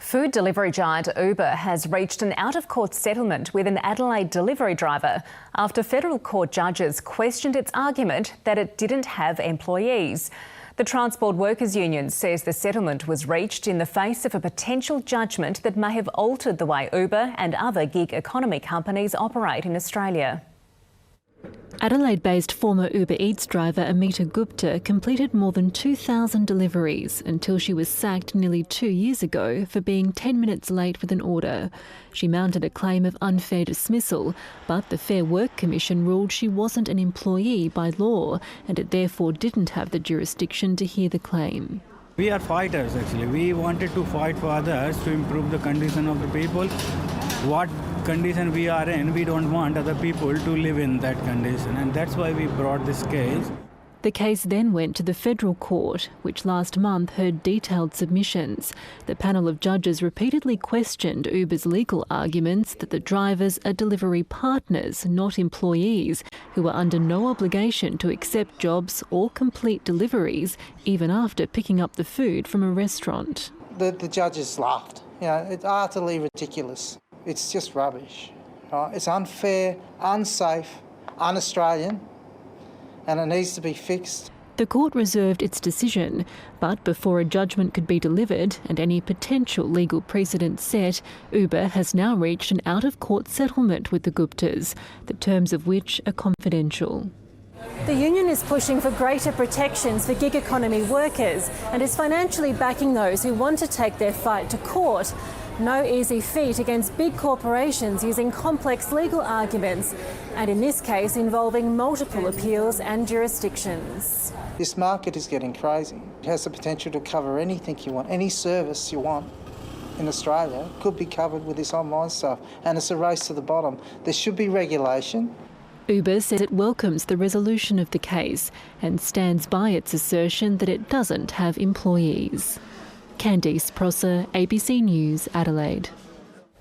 Food delivery giant Uber has reached an out-of-court settlement with an Adelaide delivery driver after federal court judges questioned its argument that it didn't have employees. The Transport Workers Union says the settlement was reached in the face of a potential judgment that may have altered the way Uber and other gig economy companies operate in Australia. Adelaide-based former Uber Eats driver Amita Gupta completed more than 2,000 deliveries until she was sacked nearly 2 years ago for being 10 minutes late with an order. She mounted a claim of unfair dismissal, but the Fair Work Commission ruled she wasn't an employee by law and it therefore didn't have the jurisdiction to hear the claim. We are fighters actually. We wanted to fight for others to improve the condition of the people. What condition we are in, we don't want other people to live in that condition, and that's why we brought this case. The case then went to the federal court, which last month heard detailed submissions. The panel of judges repeatedly questioned Uber's legal arguments that the drivers are delivery partners, not employees, who are under no obligation to accept jobs or complete deliveries, even after picking up the food from a restaurant. The judges laughed. It's utterly ridiculous. It's just rubbish. It's unfair, unsafe, un-Australian, and it needs to be fixed. The court reserved its decision, but before a judgment could be delivered and any potential legal precedent set, Uber has now reached an out-of-court settlement with the Guptas, the terms of which are confidential. The union is pushing for greater protections for gig economy workers and is financially backing those who want to take their fight to court. No easy feat against big corporations using complex legal arguments, and in this case involving multiple appeals and jurisdictions. This market is getting crazy. It has the potential to cover anything you want, any service you want in Australia could be covered with this online stuff, and it's a race to the bottom. There should be regulation. Uber says it welcomes the resolution of the case and stands by its assertion that it doesn't have employees. Candice Prosser, ABC News, Adelaide.